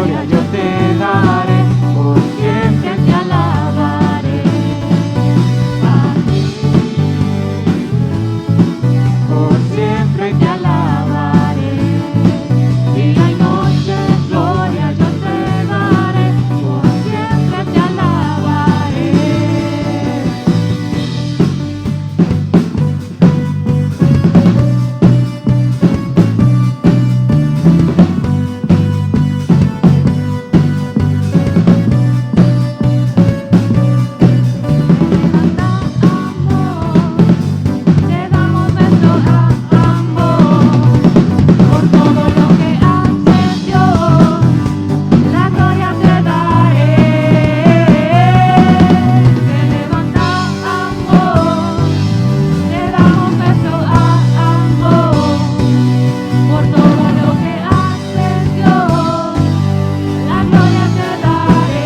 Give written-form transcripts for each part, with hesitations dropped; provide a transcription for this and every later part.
gloria yo te daré, por siempre te alabaré. A ti, por siempre te alabaré. Día y noche gloria yo te daré, por siempre te alabaré. Te damos besos a ambos por todo lo que haces, Dios. La gloria te daré. Te levantamos, te damos besos a ambos por todo lo que haces, Dios. La gloria te daré.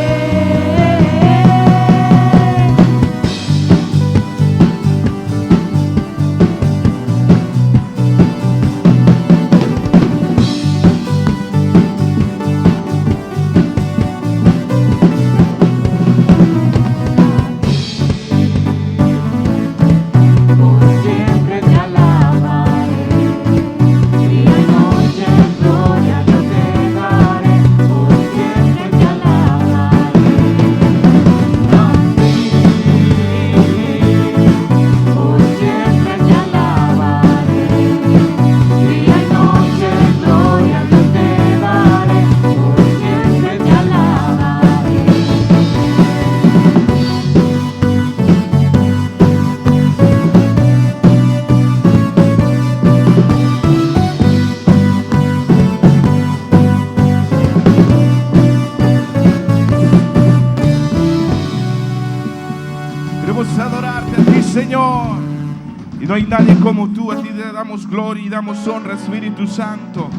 Por siempre te alabaré, día y noche gloria yo te daré, por siempre te alabaré. Por siempre te alabaré, día y noche gloria yo te daré, por siempre te alabaré. Queremos adorarte a ti, Señor. Y no hay nadie como tú. A ti te damos gloria y damos honra, Espíritu Santo.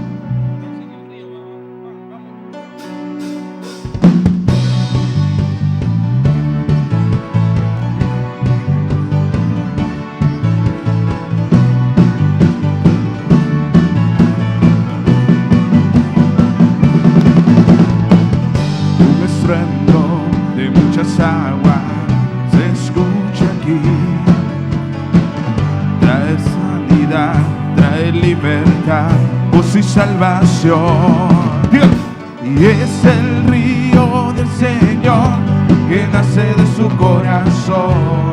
Un estruendo de muchas aguas se escucha aquí. Trae sanidad, trae libertad, paz y salvación. Dígalo. Y es el río del Señor que nace de su corazón.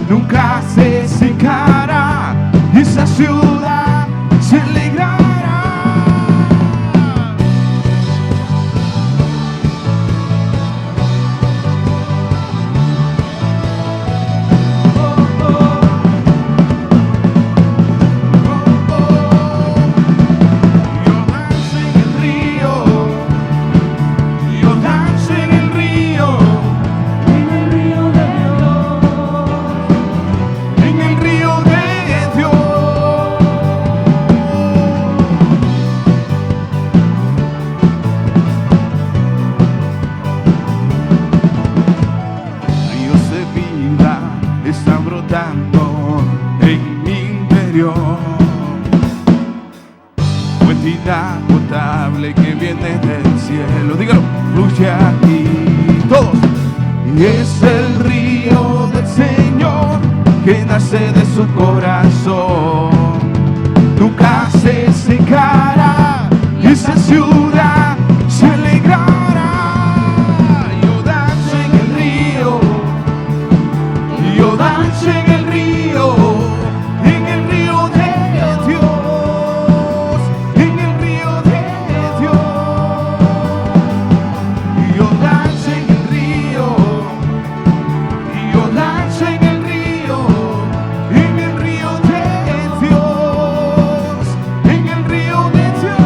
Nunca se secará y esa ciudad se alegrará. Yo danzo en el río, En el río de Dios, en el río de Dios. Ríos de vida están brotando en mi interior. Fuente inagotable que viene del cielo, dígalo, fluye aquí, todos. Y es el río del Señor que nace de su corazón. Nunca se secará y esa ciudad se alegrará. Yo danzo en el río, yo danzo en el río de Dios, en el río de Dios. Yo danzo en el río, yo danzo en el río de Dios, en el río de Dios.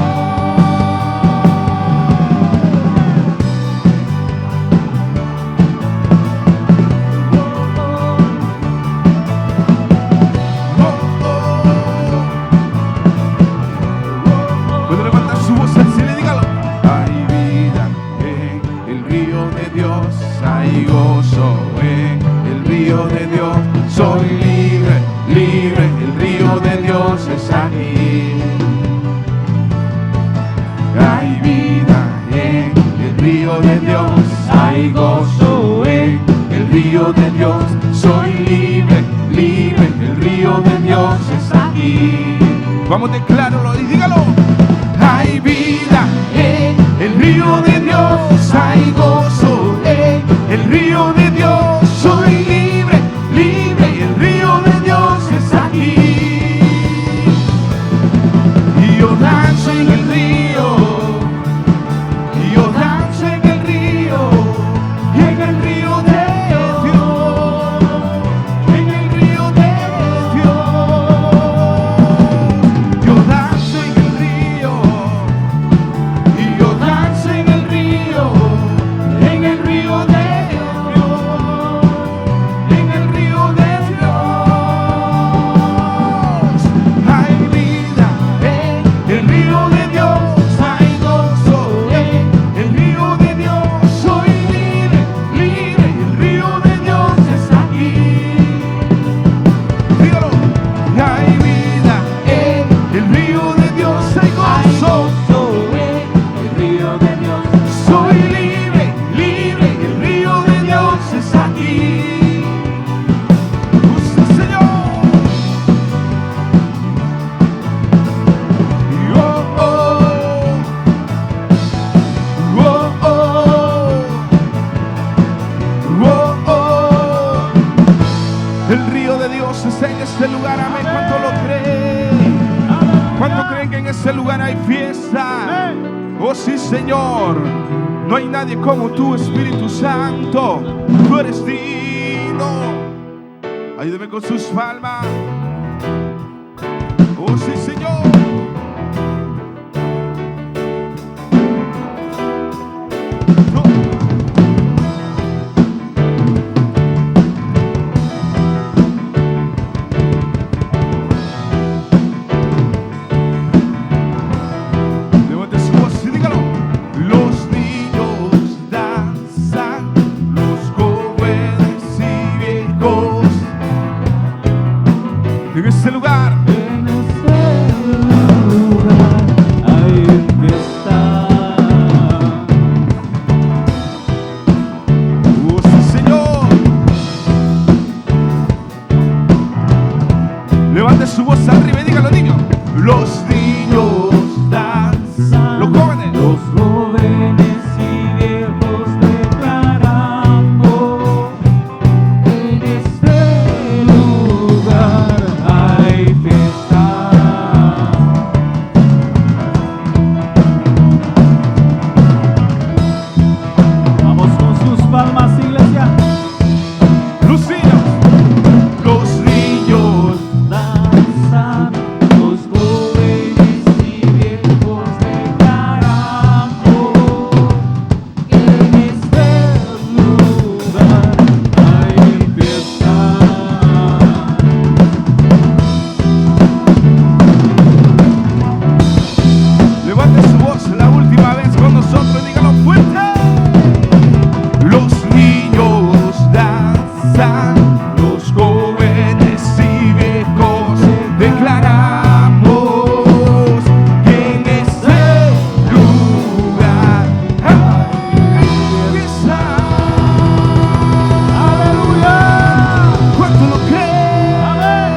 aquí. Vamos, decláralo y dígalo. Hay vida en el río de Dios, hay gozo en el río de Dios. Soy libre, libre, y el río de Dios está aquí. Y yo danzo en el río, y yo danzo en el río, y en el río de Dios, en el río de Dios. Yo danzo en el río, y yo danzo en el río, en el río de Dios, en el río de Dios. Hay vida en el río de Dios, hay gozo en el río de Dios. Soy libre, libre, y el río de Dios está aquí. Dígalo. Hay vida en el río de Dios, hay gozo en el río de Dios. Soy libre, libre, y el río de Dios está aquí. Sí, Señor. Y oh, oh, oh, oh, oh. El río de Dios está en este lugar, amén. ¿Cuánto lo creen? ¿Cuánto creen que en este lugar hay fiesta? Oh sí, Señor. No hay nadie como tú, Espíritu Santo. Tú eres digno. Ayúdeme con sus palmas. Oh sí, Señor. Levante su voz y dígalo. Los niños danzan, los jóvenes y viejos. En este lugar, En este lugar hay fiesta. oh sí, Señor. Levante su voz arriba y dígalo, niño. Los niños danzan, los jóvenes. Los jóvenes y viejos declaramos, en este lugar hay fiesta. Vamos con sus palmas, iglesia. Los niños Danzan, los jóvenes y viejos declaramos, en este lugar hay fiesta. levante su voz la última vez con nosotros, dígalo fuerte. Los niños danzan, los jóvenes y viejos declaramos que en este lugar hay fiesta. ¡Aleluya! ¿Cuánto lo creen?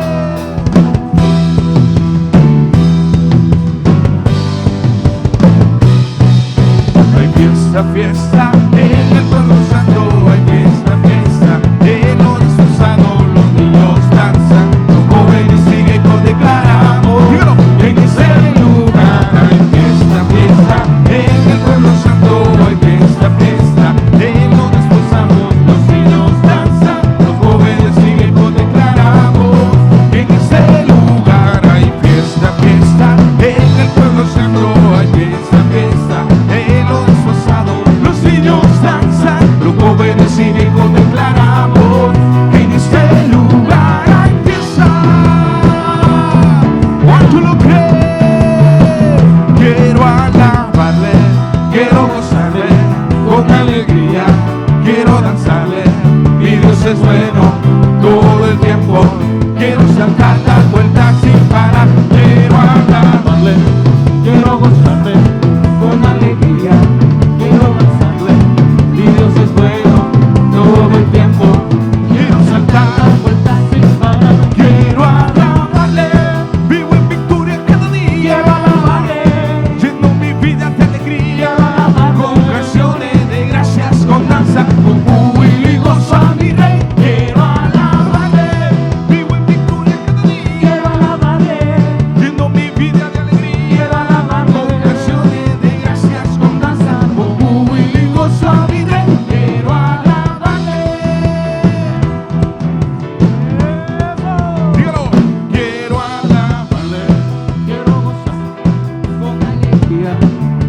Hay fiesta, fiesta en el pueblo santo. Hay fiesta, fiesta en los desposados. Los niños danzan, los jóvenes y viejos declaramos. Dígalo. En ese lugar hay fiesta, fiesta en el pueblo santo. Hay fiesta, fiesta en los desposados. Los niños danzan, los jóvenes y viejos declaramos. En ese lugar hay fiesta, fiesta en el pueblo santo. Hay fiesta, fiesta en los desposados. Los niños danzan,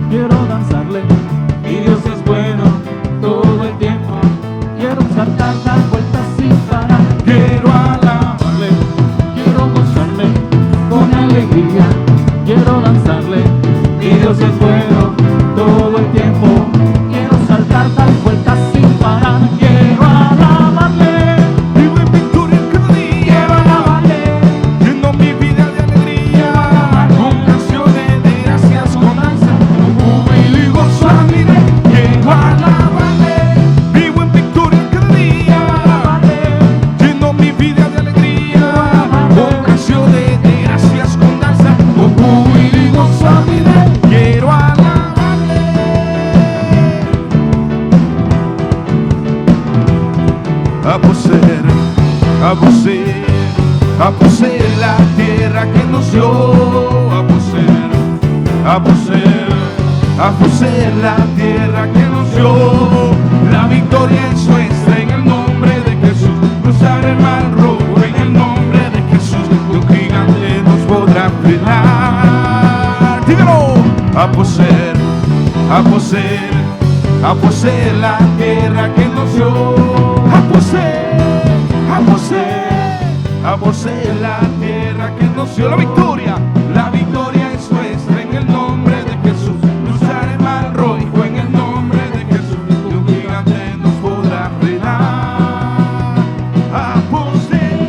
quiero danzarle. Mi Dios es bueno todo el tiempo. Quiero saltar, dar vueltas sin parar. Quiero alabarle, quiero gozarme con alegría. Quiero danzarle. Mi Dios es bueno todo el tiempo. Quiero saltar, dar vueltas sin parar. Quiero alabarle. Vivo en victoria cada día. Quiero alabarle. Lleno mi vida de alegría, con canciones de gracias, con danza, con júbilo y gozo a mi rey. Quiero alabarle. Vivo en victoria cada día, lleno mi vida de alegría, con canciones de gracias, con danza, con júbilo y gozo a mi rey. Quiero alabarle. A poseer la tierra que nos dio, a poseer la tierra que nos dio. La victoria es nuestra en el nombre de Jesús. Cruzar el mar rojo en el nombre de Jesús. Y un gigante nos podrá frenar. Dígalo. A poseer la tierra que nos dio. A poseer la tierra que nos dio. La victoria es nuestra en el nombre de Jesús. Cruzar el mar rojo en el nombre de Jesús. Y un gigante nos podrá frenar. A poseer.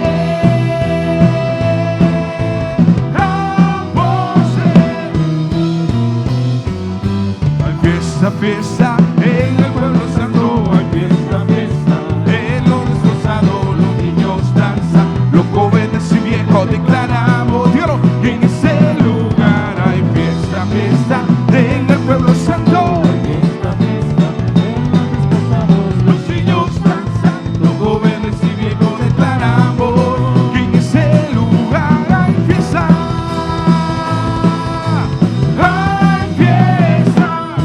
Hay fiesta, fiesta en el pueblo santo. Hay fiesta, fiesta en lo destrozado. Los niños danzan, los jóvenes y viejos declaramos. Dígalo, que en ese lugar hay fiesta, fiesta en el pueblo santo. Los niños danzan, los jóvenes y viejos declaramos que en ese lugar hay fiesta. Hay fiesta.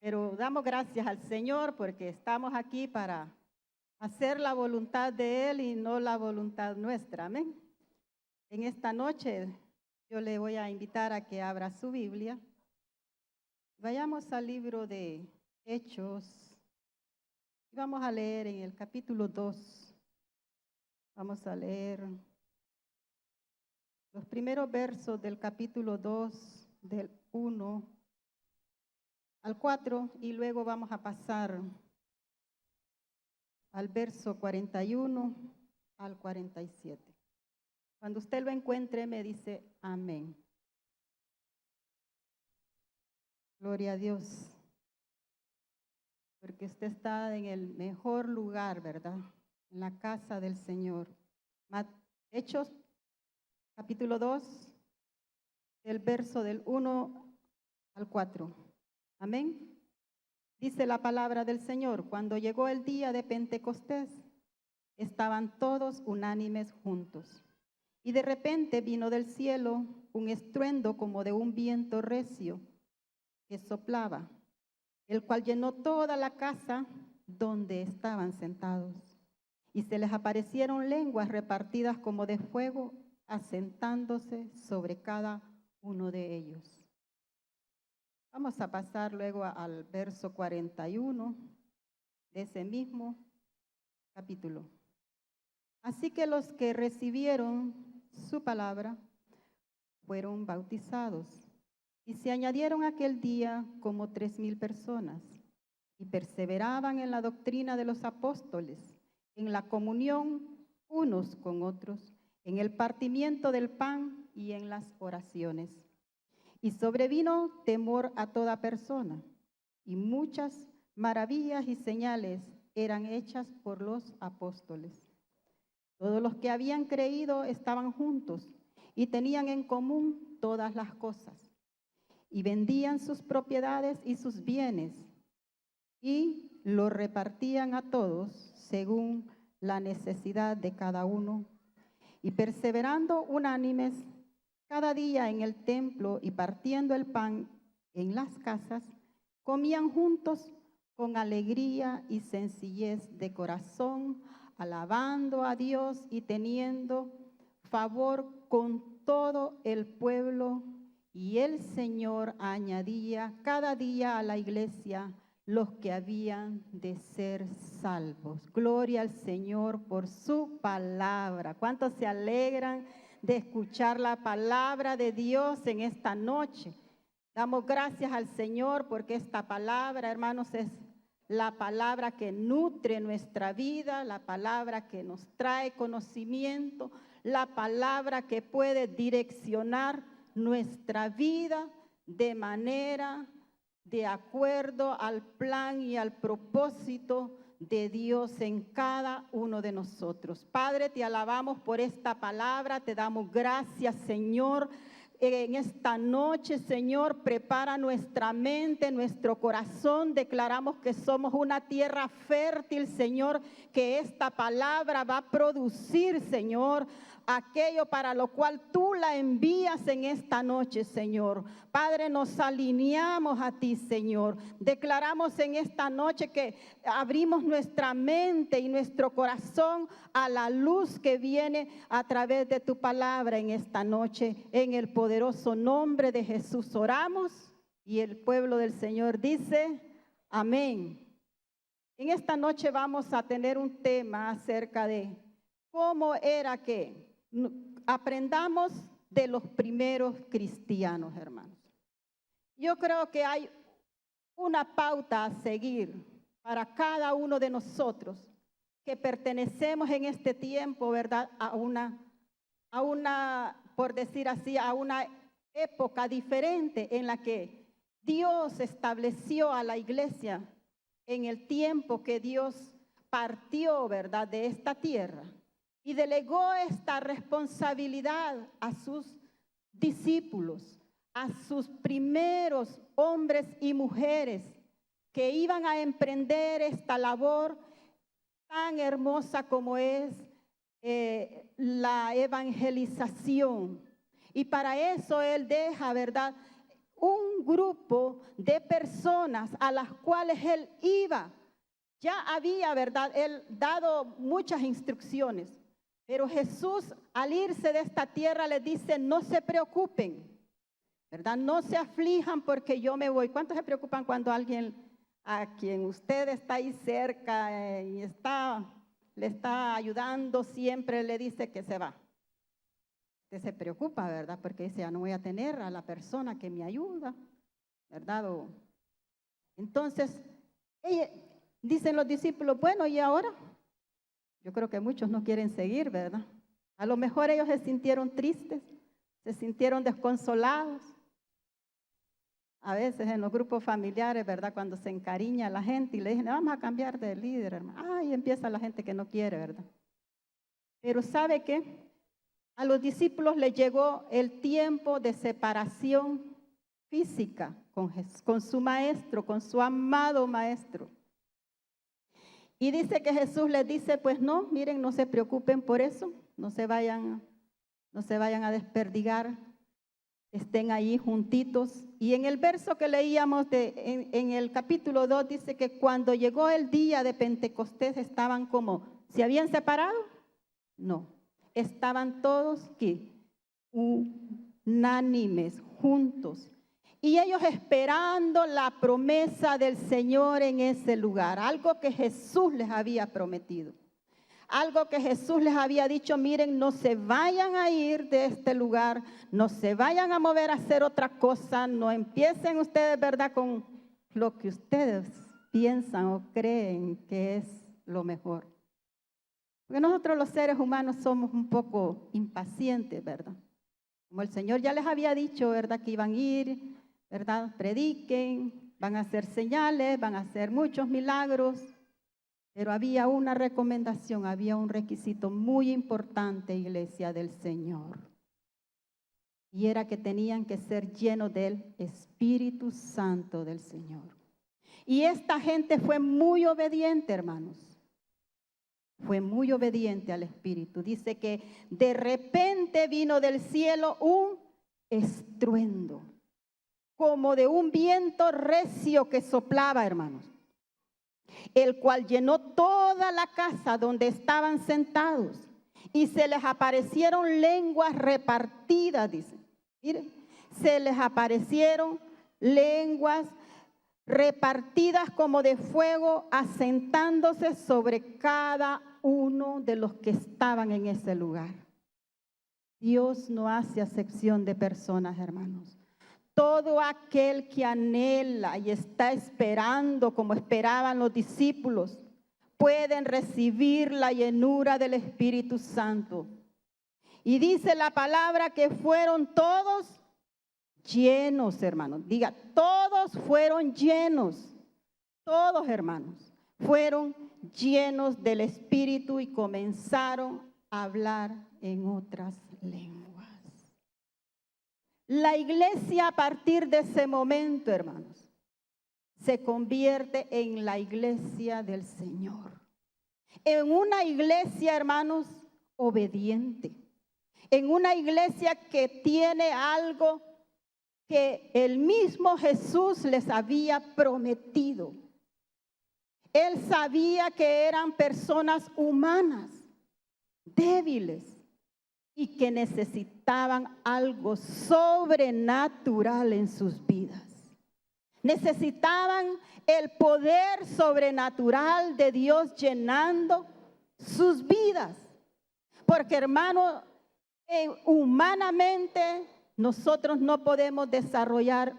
Pero damos gracias al Señor porque estamos aquí para hacer la voluntad de Él y no la voluntad nuestra. Amén. En esta noche yo le voy a invitar a que abra su Biblia. Vayamos al libro de Hechos. Vamos a leer en el capítulo 2. Vamos a leer los primeros versos del capítulo 2, del 1 al 4, y luego vamos a pasar al verso 41 al 47. Cuando usted lo encuentre, me dice amén. Gloria a Dios. Porque usted está en el mejor lugar, ¿verdad? En la casa del Señor. Hechos, capítulo 2, del verso del 1 al 4. Amén. Dice la palabra del Señor: cuando llegó el día de Pentecostés, estaban todos unánimes juntos. Y de repente vino del cielo un estruendo como de un viento recio que soplaba, el cual llenó toda la casa donde estaban sentados. Y se les aparecieron lenguas repartidas como de fuego, asentándose sobre cada uno de ellos. Vamos a pasar luego al verso 41 de ese mismo capítulo. Así que los que recibieron su palabra fueron bautizados, y se añadieron aquel día como 3,000 personas, y perseveraban en la doctrina de los apóstoles, en la comunión unos con otros, en el partimiento del pan y en las oraciones. Y sobrevino temor a toda persona, y muchas maravillas y señales eran hechas por los apóstoles. Todos los que habían creído estaban juntos y tenían en común todas las cosas, y vendían sus propiedades y sus bienes, y lo repartían a todos según la necesidad de cada uno. Y perseverando unánimes cada día en el templo y partiendo el pan en las casas, comían juntos con alegría y sencillez de corazón, alabando a Dios y teniendo favor con todo el pueblo, y el Señor añadía cada día a la iglesia los que habían de ser salvos. Gloria al Señor por su palabra. ¿Cuántos se alegran de escuchar la palabra de Dios en esta noche? Damos gracias al Señor porque esta palabra, hermanos, es la palabra que nutre nuestra vida, la palabra que nos trae conocimiento, la palabra que puede direccionar nuestra vida de manera de acuerdo al plan y al propósito de Dios en cada uno de nosotros. Padre, te alabamos por esta palabra, te damos gracias, Señor. En esta noche, Señor, prepara nuestra mente, nuestro corazón. Declaramos que somos una tierra fértil, Señor, que esta palabra va a producir, Señor, aquello para lo cual tú la envías en esta noche, Señor. Padre, nos alineamos a ti, Señor. Declaramos en esta noche que abrimos nuestra mente y nuestro corazón a la luz que viene a través de tu palabra en esta noche. En el poderoso nombre de Jesús oramos, y el pueblo del Señor dice amén. En esta noche vamos a tener un tema acerca de cómo era que aprendamos de los primeros cristianos, hermanos. Yo creo que hay una pauta a seguir para cada uno de nosotros que pertenecemos en este tiempo, ¿verdad? A una, por decir así, a una época diferente en la que Dios estableció a la iglesia en el tiempo que Dios partió, ¿verdad?, de esta tierra. Y delegó esta responsabilidad a sus discípulos, a sus primeros hombres y mujeres que iban a emprender esta labor tan hermosa como es la evangelización. Y para eso Él deja, ¿verdad?, un grupo de personas a las cuales Él iba. Ya había, ¿verdad?, Él dado muchas instrucciones. Pero Jesús, al irse de esta tierra, les dice, no se preocupen, ¿verdad? No se aflijan porque yo me voy. ¿Cuántos se preocupan cuando alguien a quien usted está ahí cerca y le está ayudando, siempre le dice que se va? Usted se preocupa, ¿verdad? Porque dice, ya no voy a tener a la persona que me ayuda, ¿verdad? Entonces, dicen los discípulos, bueno, ¿y ahora? Yo creo que muchos no quieren seguir, ¿verdad? A lo mejor ellos se sintieron tristes, se sintieron desconsolados. A veces en los grupos familiares, ¿verdad?, cuando se encariña la gente y le dicen, vamos a cambiar de líder, hermano. Ay, empieza la gente que no quiere, ¿verdad? Pero ¿sabe qué? A los discípulos les llegó el tiempo de separación física con su maestro, con su amado maestro. Y dice que Jesús les dice, pues no, miren, no se preocupen por eso, no se vayan a desperdigar, estén ahí juntitos. Y en el verso que leíamos en el capítulo 2 dice que cuando llegó el día de Pentecostés estaban como, ¿se habían separado? No, estaban todos ¿qué? Unánimes, juntos. Y ellos esperando la promesa del Señor en ese lugar, algo que Jesús les había prometido, algo que Jesús les había dicho, miren, no se vayan a ir de este lugar, no se vayan a mover a hacer otra cosa, no empiecen ustedes, ¿verdad?, con lo que ustedes piensan o creen que es lo mejor. Porque nosotros los seres humanos somos un poco impacientes, ¿verdad? Como el Señor ya les había dicho, ¿verdad?, que iban a ir, ¿verdad? Prediquen, van a hacer señales, van a hacer muchos milagros, pero había una recomendación, había un requisito muy importante, iglesia del Señor, y era que tenían que ser llenos del Espíritu Santo del Señor. Y esta gente fue muy obediente, hermanos, fue muy obediente al Espíritu. Dice que de repente vino del cielo un estruendo, como de un viento recio que soplaba, hermanos, el cual llenó toda la casa donde estaban sentados. y se les aparecieron lenguas repartidas, dice. Miren, se les aparecieron lenguas repartidas como de fuego, asentándose sobre cada uno de los que estaban en ese lugar. Dios no hace acepción de personas, hermanos. Todo aquel que anhela y está esperando, como esperaban los discípulos, pueden recibir la llenura del Espíritu Santo. Y dice la palabra que fueron todos llenos, hermanos. Diga, todos fueron llenos. Todos, hermanos, fueron llenos del Espíritu y comenzaron a hablar en otras lenguas. La iglesia a partir de ese momento, hermanos, se convierte en la iglesia del Señor. En una iglesia, hermanos, obediente. En una iglesia que tiene algo que el mismo Jesús les había prometido. Él sabía que eran personas humanas, débiles, y que necesitaban algo sobrenatural en sus vidas. Necesitaban el poder sobrenatural de Dios llenando sus vidas. Porque, hermano, humanamente nosotros no podemos desarrollar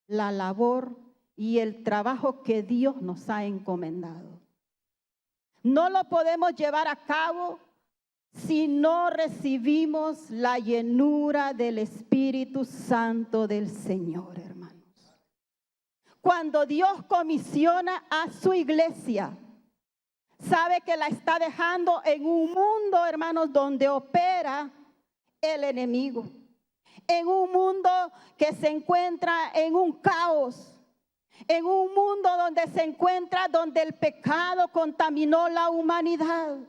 la labor y el trabajo que Dios nos ha encomendado. No lo podemos llevar a cabo si no recibimos la llenura del Espíritu Santo del Señor, hermanos. Cuando Dios comisiona a su iglesia, sabe que la está dejando en un mundo, hermanos, donde opera el enemigo. En un mundo que se encuentra en un caos. En un mundo donde se encuentra, donde el pecado contaminó la humanidad.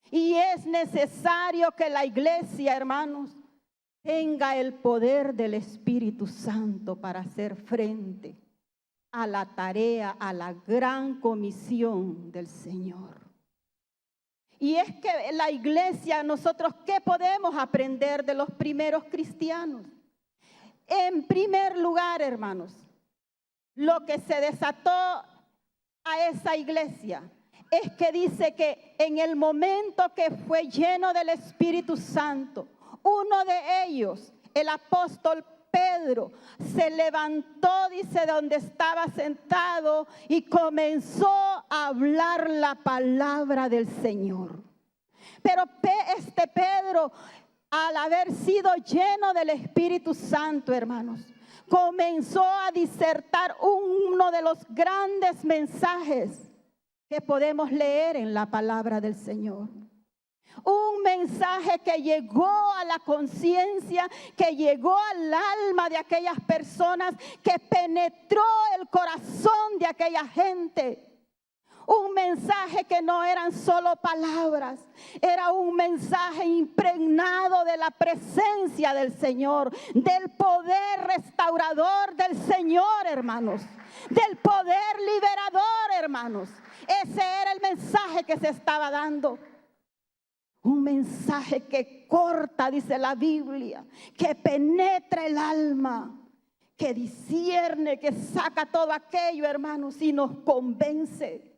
Y es necesario que la iglesia, hermanos, tenga el poder del Espíritu Santo para hacer frente a la tarea, a la gran comisión del Señor. Y es que la iglesia, nosotros, ¿qué podemos aprender de los primeros cristianos? En primer lugar, hermanos, lo que se desató a esa iglesia es que dice que en el momento que fue lleno del Espíritu Santo, uno de ellos, el apóstol Pedro, se levantó, dice, donde estaba sentado y comenzó a hablar la palabra del Señor. Pero Pedro, al haber sido lleno del Espíritu Santo, hermanos, comenzó a disertar uno de los grandes mensajes que podemos leer en la palabra del Señor. Un mensaje que llegó a la conciencia, que llegó al alma de aquellas personas, que penetró el corazón de aquella gente. Un mensaje que no eran solo palabras, era un mensaje impregnado de la presencia del Señor, del poder restaurador del Señor, hermanos, del poder liberador, hermanos. Ese era el mensaje que se estaba dando. Un mensaje que corta, dice la Biblia, que penetra el alma, que discierne, que saca todo aquello, hermanos, y nos convence.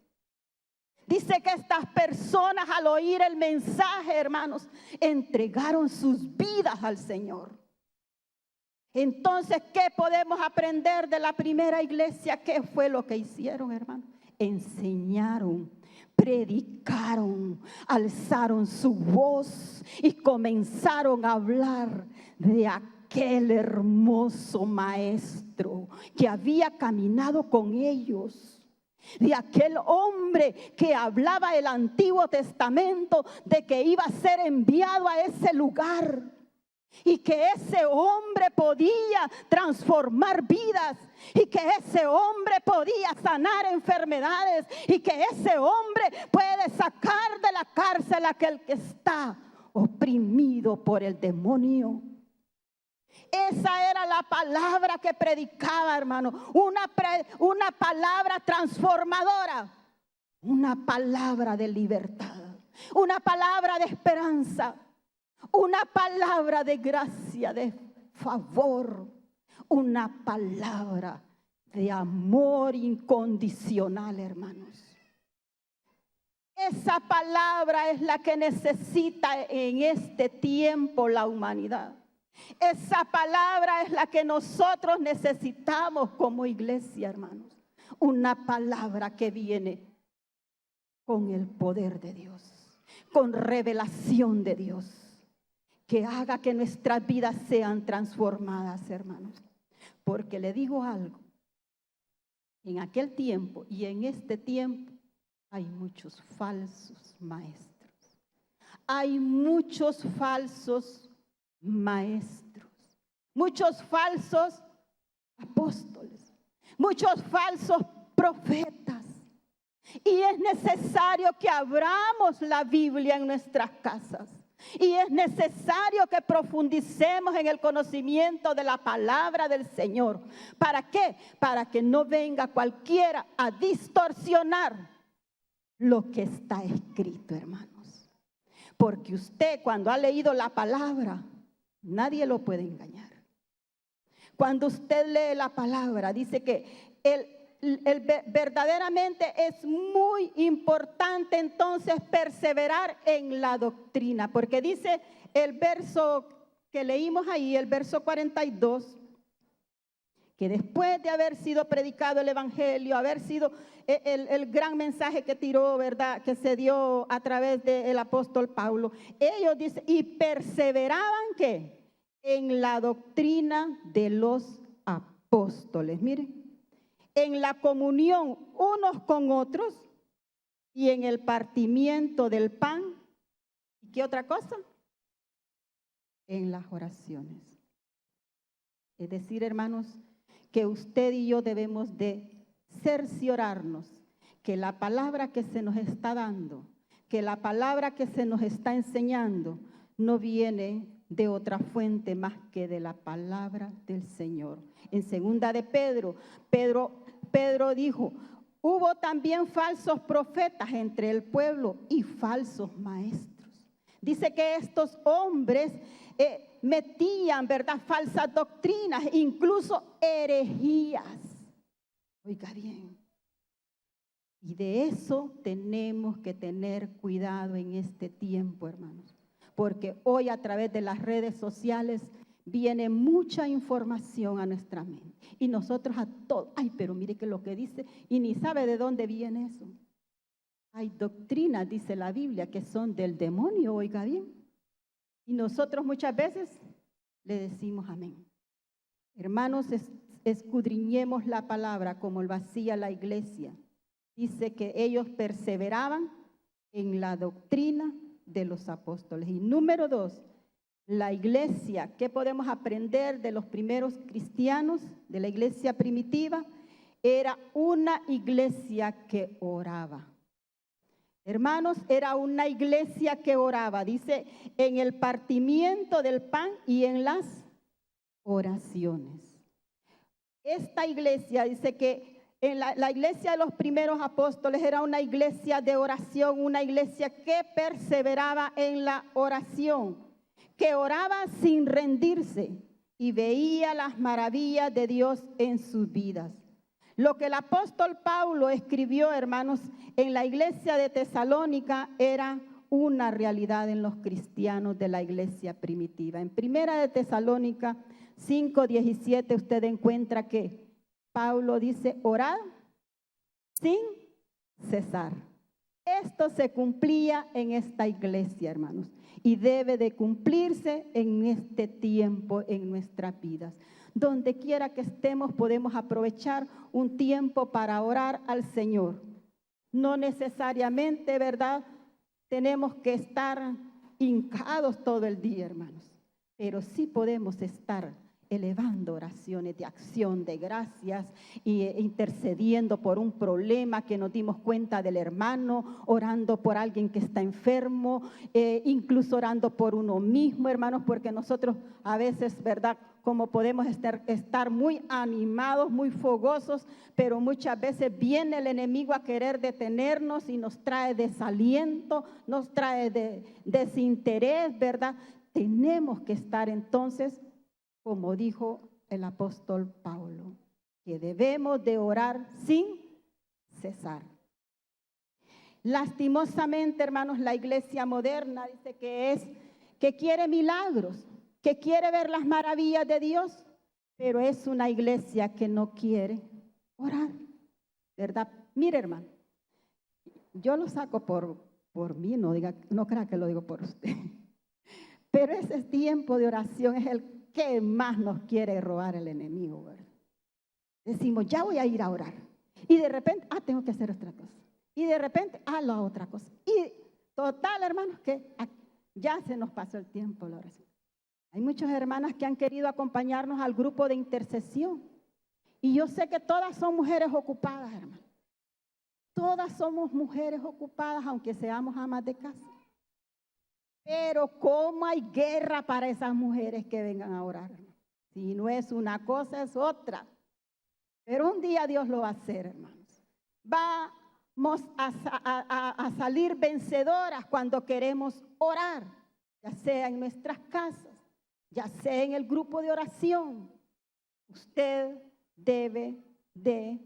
Dice que estas personas, al oír el mensaje, hermanos, entregaron sus vidas al Señor. Entonces, ¿qué podemos aprender de la primera iglesia? ¿Qué fue lo que hicieron, hermanos? Enseñaron, predicaron, alzaron su voz y comenzaron a hablar de aquel hermoso maestro que había caminado con ellos. De aquel hombre que hablaba el Antiguo Testamento de que iba a ser enviado a ese lugar y que ese hombre podía transformar vidas y que ese hombre podía sanar enfermedades y que ese hombre puede sacar de la cárcel a aquel que está oprimido por el demonio. Esa era la palabra que predicaba, hermano. Una palabra transformadora. Una palabra de libertad. una palabra de esperanza, una palabra de gracia, de favor, una palabra de amor incondicional, hermanos. Esa palabra es la que necesita en este tiempo la humanidad. Esa palabra es la que nosotros necesitamos como iglesia, hermanos. Una palabra que viene con el poder de Dios, con revelación de Dios, que haga que nuestras vidas sean transformadas, hermanos. Porque le digo algo, en aquel tiempo y en este tiempo hay muchos falsos maestros. Hay muchos falsos maestros, muchos falsos apóstoles, muchos falsos profetas. Y es necesario que abramos la Biblia en nuestras casas. Y es necesario que profundicemos en el conocimiento de la palabra del Señor. ¿Para qué? Para que no venga cualquiera a distorsionar lo que está escrito, hermanos. Porque usted, cuando ha leído la palabra, nadie lo puede engañar. Cuando usted lee la palabra, dice que verdaderamente es muy importante entonces perseverar en la doctrina, porque dice el verso que leímos ahí, el verso 42, que después de haber sido predicado el evangelio, haber sido el gran mensaje que tiró, ¿verdad?, que se dio a través del apóstol Pablo, ellos dicen, y perseveraban, ¿qué? En la doctrina de los apóstoles. Miren, en la comunión unos con otros y en el partimiento del pan. ¿Y qué otra cosa? En las oraciones. Es decir, hermanos, que usted y yo debemos de cerciorarnos que la palabra que se nos está dando, que la palabra que se nos está enseñando, no viene de otra fuente más que de la palabra del Señor. En segunda de Pedro dijo, hubo también falsos profetas entre el pueblo y falsos maestros. Dice que estos hombres metían, ¿verdad?, falsas doctrinas, incluso herejías. Oiga bien. Y de eso tenemos que tener cuidado en este tiempo, hermanos. Porque hoy a través de las redes sociales viene mucha información a nuestra mente. Y nosotros a todos, ay, pero mire que lo que dice, y ni sabe de dónde viene eso. Hay doctrinas, dice la Biblia, que son del demonio, oiga bien. Y nosotros muchas veces le decimos amén. Hermanos, escudriñemos la palabra como lo hacía la iglesia. Dice que ellos perseveraban en la doctrina de los apóstoles. Y número 2, la iglesia, ¿qué podemos aprender de los primeros cristianos, de la iglesia primitiva? Era una iglesia que oraba. Hermanos, era una iglesia que oraba, dice, en el partimiento del pan y en las oraciones. Esta iglesia, dice que en la iglesia de los primeros apóstoles era una iglesia de oración, una iglesia que perseveraba en la oración, que oraba sin rendirse y veía las maravillas de Dios en sus vidas. Lo que el apóstol Pablo escribió, hermanos, en la iglesia de Tesalónica era una realidad en los cristianos de la iglesia primitiva. En Primera de Tesalónica 5:17 usted encuentra que Pablo dice, orad sin cesar. Esto se cumplía en esta iglesia, hermanos, y debe de cumplirse en este tiempo en nuestras vidas. Donde quiera que estemos podemos aprovechar un tiempo para orar al Señor. No necesariamente, ¿verdad?, tenemos que estar hincados todo el día, hermanos, pero sí podemos estar elevando oraciones de acción, de gracias, e intercediendo por un problema que nos dimos cuenta del hermano, orando por alguien que está enfermo, incluso orando por uno mismo, hermanos, porque nosotros a veces, ¿verdad?, como podemos estar muy animados, muy fogosos, pero muchas veces viene el enemigo a querer detenernos y nos trae desaliento, nos trae desinterés, ¿verdad? Tenemos que estar entonces, como dijo el apóstol Pablo, que debemos de orar sin cesar. Lastimosamente, hermanos, la iglesia moderna dice que quiere milagros, que quiere ver las maravillas de Dios, pero es una iglesia que no quiere orar, ¿verdad? Mire, hermano, yo lo saco por mí, no crea que lo digo por usted, pero ese tiempo de oración es el que más nos quiere robar el enemigo, ¿verdad? Decimos, ya voy a ir a orar, y de repente, tengo que hacer otra cosa, y de repente, la otra cosa, y total, hermanos, que ya se nos pasó el tiempo la oración. Hay muchas hermanas que han querido acompañarnos al grupo de intercesión. Y yo sé que todas son mujeres ocupadas, hermanos. Todas somos mujeres ocupadas, aunque seamos amas de casa. Pero cómo hay guerra para esas mujeres que vengan a orar, hermanos. Si no es una cosa, es otra. Pero un día Dios lo va a hacer, hermanos. Vamos a salir vencedoras cuando queremos orar, ya sea en nuestras casas, ya sea en el grupo de oración. Usted debe de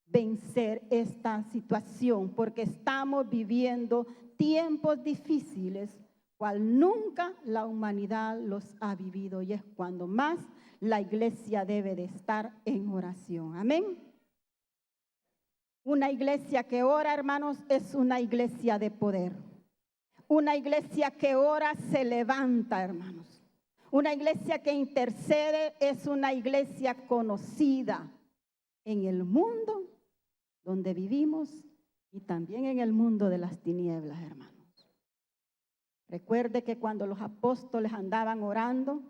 vencer esta situación porque estamos viviendo tiempos difíciles, cual nunca la humanidad los ha vivido, y es cuando más la iglesia debe de estar en oración. Amén. Una iglesia que ora, hermanos, es una iglesia de poder. Una iglesia que ora se levanta, hermanos. Una iglesia que intercede es una iglesia conocida en el mundo donde vivimos y también en el mundo de las tinieblas, hermanos. Recuerde que cuando los apóstoles andaban orando,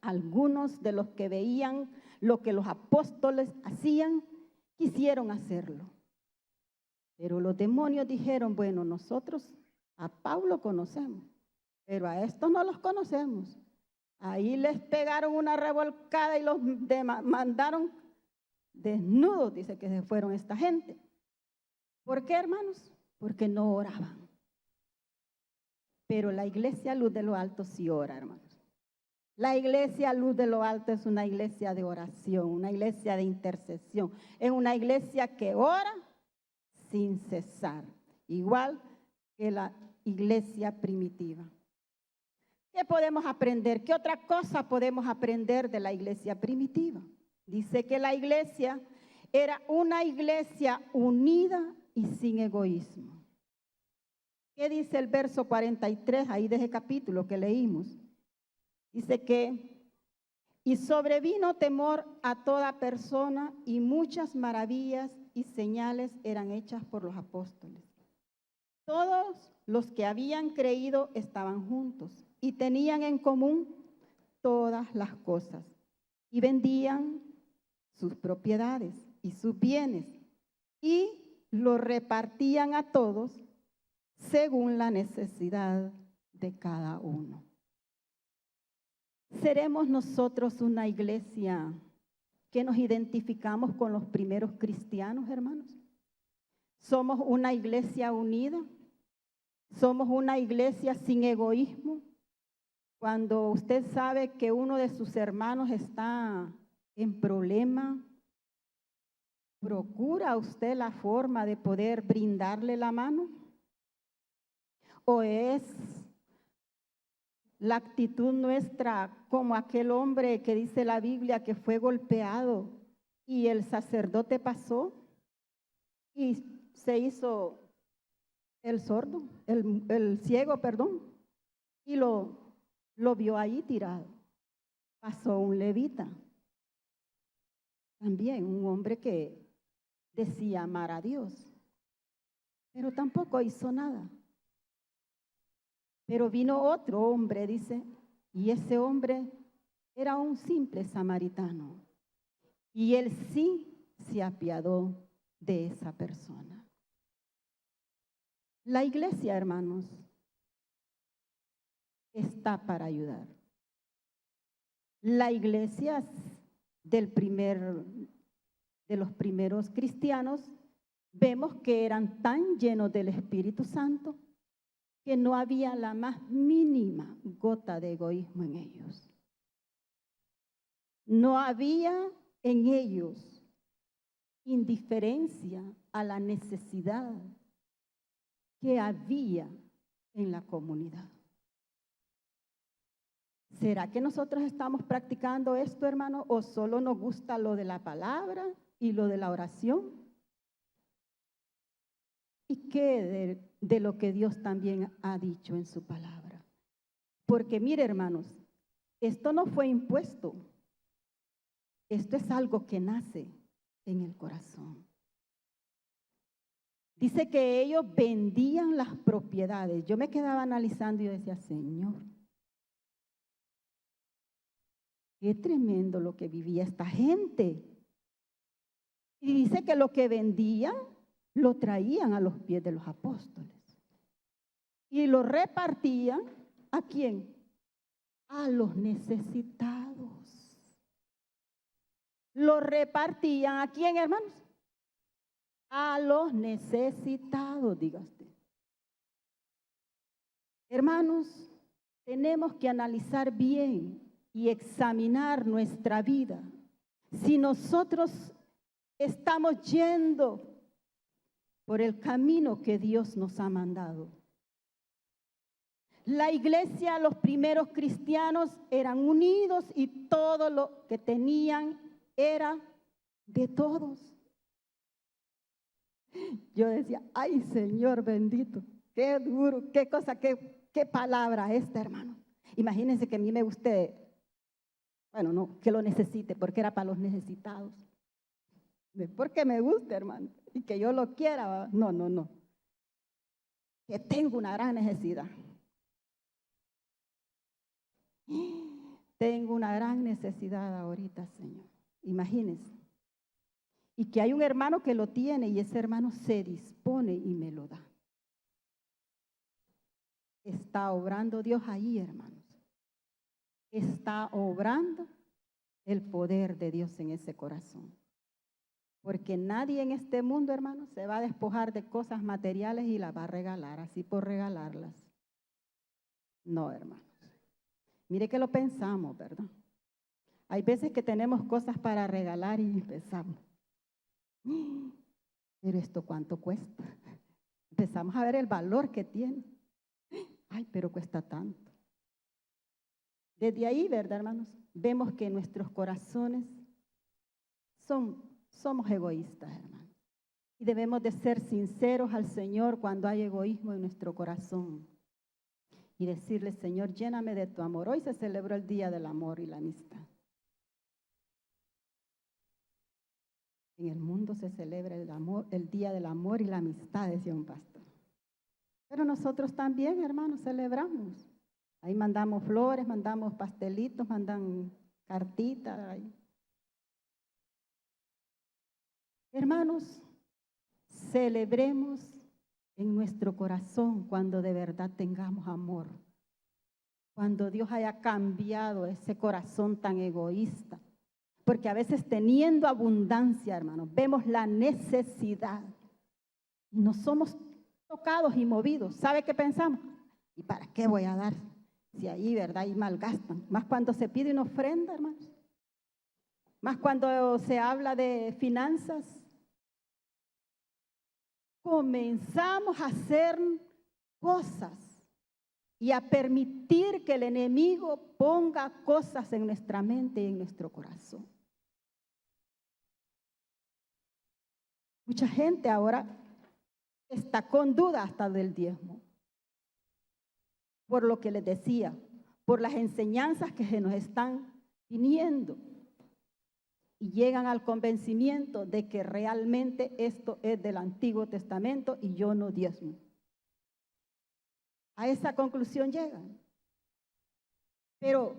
algunos de los que veían lo que los apóstoles hacían, quisieron hacerlo. Pero los demonios dijeron, bueno, nosotros a Pablo conocemos, pero a estos no los conocemos. Ahí les pegaron una revolcada y los mandaron desnudos, dice que se fueron esta gente. ¿Por qué, hermanos? Porque no oraban. Pero la iglesia Luz de lo Alto sí ora, hermanos. La iglesia Luz de lo Alto es una iglesia de oración, una iglesia de intercesión. Es una iglesia que ora sin cesar, igual que la iglesia primitiva. ¿Qué podemos aprender? ¿Qué otra cosa podemos aprender de la iglesia primitiva? Dice que la iglesia era una iglesia unida y sin egoísmo. ¿Qué dice el verso 43 ahí de ese capítulo que leímos? Dice que, y sobrevino temor a toda persona y muchas maravillas y señales eran hechas por los apóstoles. Todos los que habían creído estaban juntos y tenían en común todas las cosas y vendían sus propiedades y sus bienes y lo repartían a todos según la necesidad de cada uno. ¿Seremos nosotros una iglesia que nos identificamos con los primeros cristianos, hermanos? ¿Somos una iglesia unida? ¿Somos una iglesia sin egoísmo? Cuando usted sabe que uno de sus hermanos está en problema, ¿procura usted la forma de poder brindarle la mano? ¿O es la actitud nuestra como aquel hombre que dice la Biblia que fue golpeado y el sacerdote pasó y se hizo el sordo, el ciego, perdón, y lo vio ahí tirado? Pasó un levita, también un hombre que decía amar a Dios, pero tampoco hizo nada. Pero vino otro hombre, dice, y ese hombre era un simple samaritano. Y él sí se apiadó de esa persona. La iglesia, hermanos, está para ayudar. La iglesia de los primeros cristianos, vemos que eran tan llenos del Espíritu Santo que no había la más mínima gota de egoísmo en ellos. No había en ellos indiferencia a la necesidad que había en la comunidad. ¿Será que nosotros estamos practicando esto, hermano, o solo nos gusta lo de la palabra y lo de la oración? ¿Y qué de lo que Dios también ha dicho en su palabra? Porque mire, hermanos, esto no fue impuesto. Esto es algo que nace en el corazón. Dice que ellos vendían las propiedades. Yo me quedaba analizando y yo decía, Señor, qué tremendo lo que vivía esta gente. Y dice que lo que vendían lo traían a los pies de los apóstoles. Y lo repartían, ¿a quién? A los necesitados. Lo repartían, ¿a quién, hermanos? A los necesitados, diga usted. Hermanos, tenemos que analizar bien y examinar nuestra vida. Si nosotros estamos yendo por el camino que Dios nos ha mandado. La iglesia, los primeros cristianos eran unidos y todo lo que tenían era de todos. Yo decía, ay Señor bendito, qué duro, qué cosa, qué palabra esta, hermano. Imagínense que a mí me guste, bueno, no, que lo necesite, porque era para los necesitados. Porque me gusta, hermano, y que yo lo quiera. No. Que tengo una gran necesidad. Tengo una gran necesidad ahorita, Señor. Imagínense. Y que hay un hermano que lo tiene y ese hermano se dispone y me lo da. Está obrando Dios ahí, hermanos. Está obrando el poder de Dios en ese corazón. Porque nadie en este mundo, hermanos, se va a despojar de cosas materiales y las va a regalar, así por regalarlas. No, hermanos. Mire que lo pensamos, ¿verdad? Hay veces que tenemos cosas para regalar y pensamos, pero esto ¿cuánto cuesta? Empezamos a ver el valor que tiene. Ay, pero cuesta tanto. Desde ahí, ¿verdad, hermanos? Vemos que nuestros corazones somos egoístas, hermanos. Y debemos de ser sinceros al Señor cuando hay egoísmo en nuestro corazón. Y decirle, Señor, lléname de tu amor. Hoy se celebró el Día del Amor y la Amistad. En el mundo se celebra el Día del Amor y la Amistad, decía un pastor. Pero nosotros también, hermanos, celebramos. Ahí mandamos flores, mandamos pastelitos, mandan cartitas. Ahí. Hermanos, celebremos en nuestro corazón cuando de verdad tengamos amor. Cuando Dios haya cambiado ese corazón tan egoísta. Porque a veces teniendo abundancia, hermanos, vemos la necesidad. Y no somos tocados y movidos. ¿Sabe qué pensamos? ¿Y para qué voy a dar? Si ahí, ¿verdad? Y malgastan. Más cuando se pide una ofrenda, hermanos. Más cuando se habla de finanzas. Comenzamos a hacer cosas y a permitir que el enemigo ponga cosas en nuestra mente y en nuestro corazón. Mucha gente ahora está con duda hasta del diezmo. Por lo que les decía, por las enseñanzas que se nos están viniendo. Y llegan al convencimiento de que realmente esto es del Antiguo Testamento y yo no diezmo. A esa conclusión llegan. Pero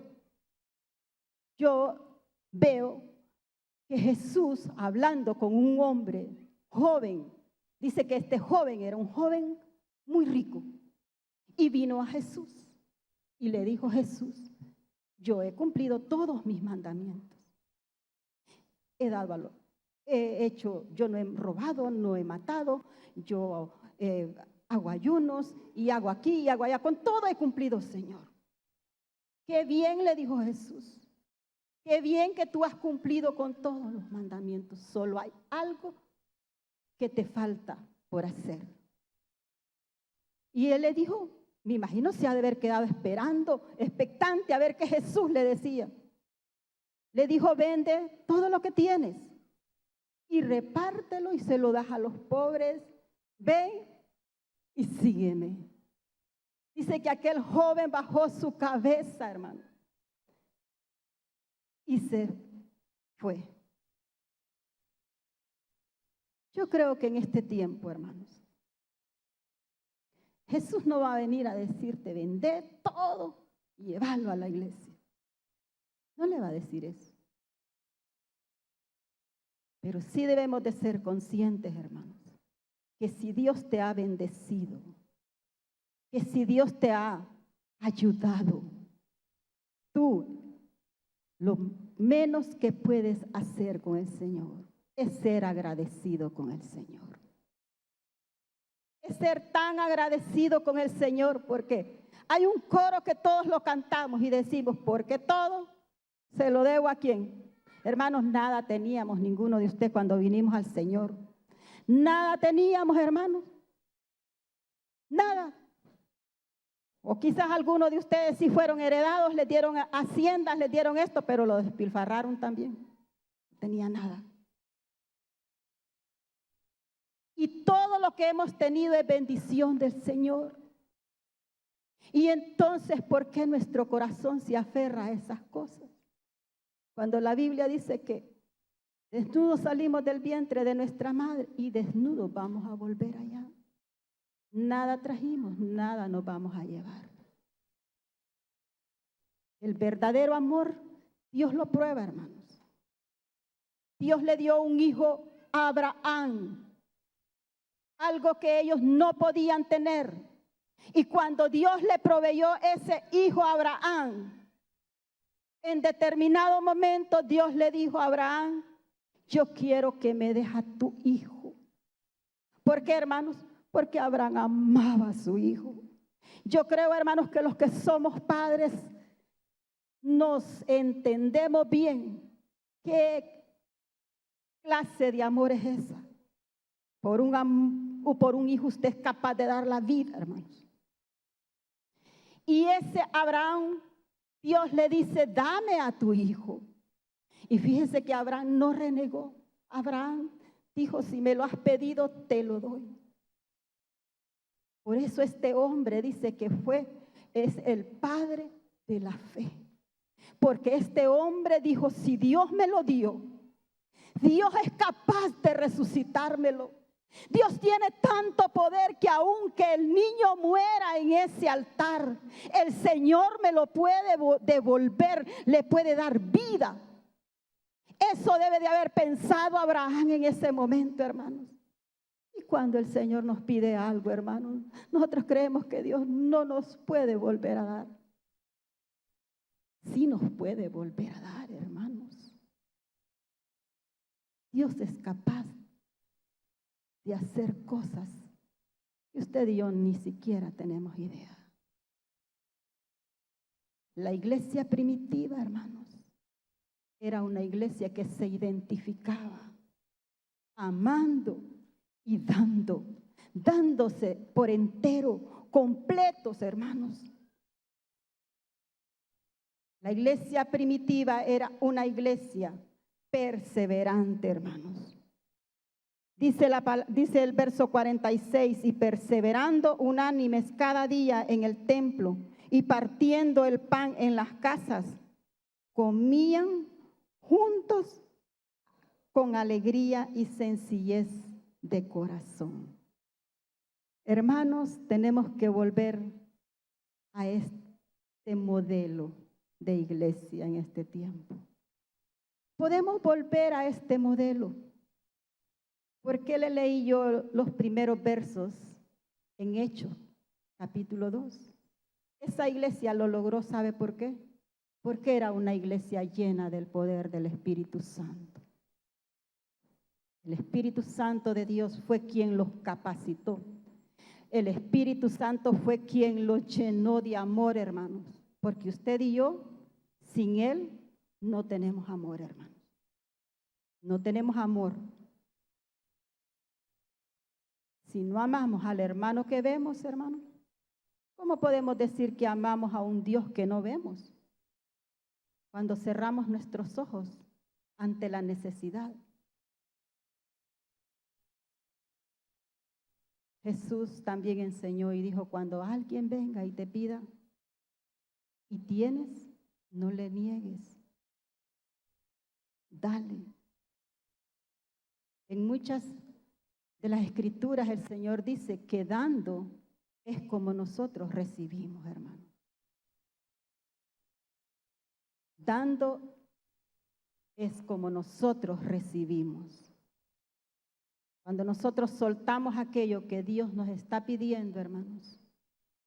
yo veo que Jesús, hablando con un hombre joven, dice que este joven era un joven muy rico, y vino a Jesús y le dijo: Jesús, yo he cumplido todos mis mandamientos, he hecho, yo no he robado, no he matado, yo hago ayunos y hago aquí y hago allá, con todo he cumplido, Señor. Qué bien, le dijo Jesús, qué bien que tú has cumplido con todos los mandamientos, solo hay algo que te falta por hacer. Y él le dijo, me imagino se ha de haber quedado esperando, expectante a ver qué Jesús le decía. Le dijo: vende todo lo que tienes y repártelo y se lo das a los pobres. Ven y sígueme. Dice que aquel joven bajó su cabeza, hermano, y se fue. Yo creo que en este tiempo, hermanos, Jesús no va a venir a decirte: vende todo y llévalo a la iglesia. No le va a decir eso. Pero sí debemos de ser conscientes, hermanos, que si Dios te ha bendecido, que si Dios te ha ayudado, tú lo menos que puedes hacer con el Señor es ser agradecido con el Señor. Es ser tan agradecido con el Señor, porque hay un coro que todos lo cantamos y decimos: porque todo se lo debo ¿a quién? Hermanos, nada teníamos ninguno de ustedes cuando vinimos al Señor. Nada teníamos, hermanos. Nada. O quizás algunos de ustedes sí fueron heredados, les dieron haciendas, les dieron esto, pero lo despilfarraron también. No tenía nada. Y todo lo que hemos tenido es bendición del Señor. Y entonces, ¿por qué nuestro corazón se aferra a esas cosas? Cuando la Biblia dice que desnudos salimos del vientre de nuestra madre y desnudos vamos a volver allá. Nada trajimos, nada nos vamos a llevar. El verdadero amor, Dios lo prueba, hermanos. Dios le dio un hijo a Abraham, algo que ellos no podían tener. Y cuando Dios le proveyó ese hijo a Abraham, en determinado momento Dios le dijo a Abraham: yo quiero que me dejes a tu hijo. ¿Por qué, hermanos? Porque Abraham amaba a su hijo. Yo creo, hermanos, que los que somos padres nos entendemos bien qué clase de amor es esa. Por un hijo usted es capaz de dar la vida, hermanos. Y ese Abraham, Dios le dice: dame a tu hijo. Y fíjense que Abraham no renegó. Abraham dijo: si me lo has pedido, te lo doy. Por eso este hombre dice que es el padre de la fe. Porque este hombre dijo: si Dios me lo dio, Dios es capaz de resucitármelo. Dios tiene tanto poder que aunque el niño muera en ese altar, el Señor me lo puede devolver, le puede dar vida. Eso debe de haber pensado Abraham en ese momento, hermanos. Y cuando el Señor nos pide algo, hermanos, nosotros creemos que Dios no nos puede volver a dar. Sí nos puede volver a dar, hermanos. Dios es capaz de hacer cosas que usted y yo ni siquiera tenemos idea. La iglesia primitiva, hermanos, era una iglesia que se identificaba amando y dándose por entero, completos, hermanos. La iglesia primitiva era una iglesia perseverante, hermanos. Dice el verso 46, y perseverando unánimes cada día en el templo y partiendo el pan en las casas, comían juntos con alegría y sencillez de corazón. Hermanos, tenemos que volver a este modelo de iglesia en este tiempo. Podemos volver a este modelo. ¿Por qué le leí yo los primeros versos en Hechos, capítulo 2? Esa iglesia lo logró, ¿sabe por qué? Porque era una iglesia llena del poder del Espíritu Santo. El Espíritu Santo de Dios fue quien los capacitó. El Espíritu Santo fue quien los llenó de amor, hermanos. Porque usted y yo, sin Él, no tenemos amor, hermanos. No tenemos amor. Si no amamos al hermano que vemos, hermano, ¿cómo podemos decir que amamos a un Dios que no vemos? Cuando cerramos nuestros ojos ante la necesidad. Jesús también enseñó y dijo, cuando alguien venga y te pida y tienes, no le niegues. Dale. En muchas de las escrituras el Señor dice que dando es como nosotros recibimos, hermano. Dando es como nosotros recibimos. Cuando nosotros soltamos aquello que Dios nos está pidiendo, hermanos,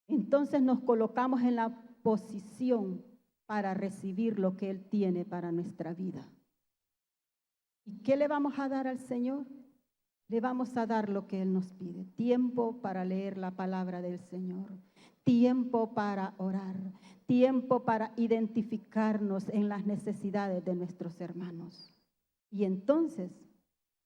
entonces nos colocamos en la posición para recibir lo que Él tiene para nuestra vida. ¿Y qué le vamos a dar al Señor? Le vamos a dar lo que Él nos pide. Tiempo para leer la palabra del Señor. Tiempo para orar. Tiempo para identificarnos en las necesidades de nuestros hermanos. Y entonces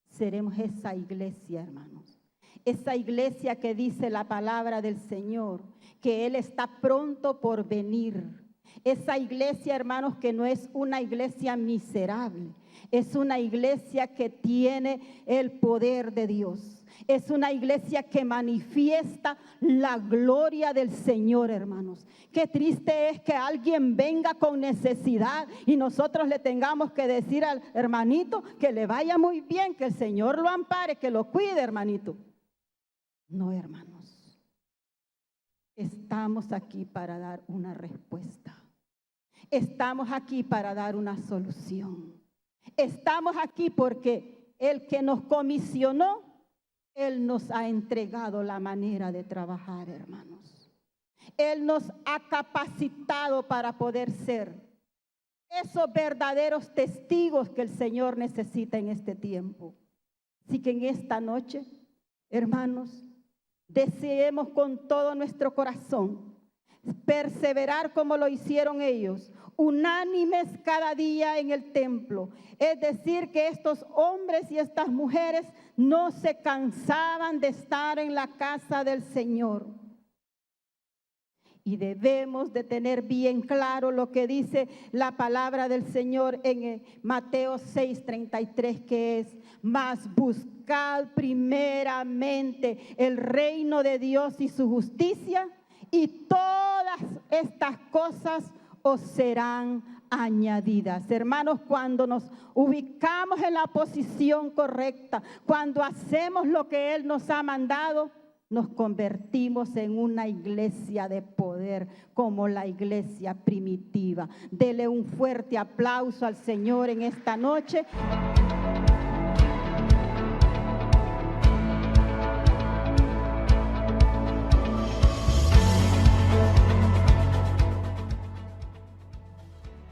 seremos esa iglesia, hermanos. Esa iglesia que dice la palabra del Señor, que Él está pronto por venir. Esa iglesia, hermanos, que no es una iglesia miserable. Es una iglesia que tiene el poder de Dios. Es una iglesia que manifiesta la gloria del Señor, hermanos. Qué triste es que alguien venga con necesidad y nosotros le tengamos que decir al hermanito que le vaya muy bien, que el Señor lo ampare, que lo cuide, hermanito. No, hermanos. Estamos aquí para dar una respuesta. Estamos aquí para dar una solución. Estamos aquí porque el que nos comisionó, Él nos ha entregado la manera de trabajar, hermanos. Él nos ha capacitado para poder ser esos verdaderos testigos que el Señor necesita en este tiempo. Así que en esta noche, hermanos, deseemos con todo nuestro corazón perseverar como lo hicieron ellos, unánimes cada día en el templo. Es decir, que estos hombres y estas mujeres no se cansaban de estar en la casa del Señor. Y debemos de tener bien claro lo que dice la palabra del Señor en Mateo 6:33, que es: mas buscad primeramente el reino de Dios y su justicia, y todas estas cosas os serán añadidas. Hermanos, cuando nos ubicamos en la posición correcta, cuando hacemos lo que Él nos ha mandado, nos convertimos en una iglesia de poder, como la iglesia primitiva. Dele un fuerte aplauso al Señor en esta noche.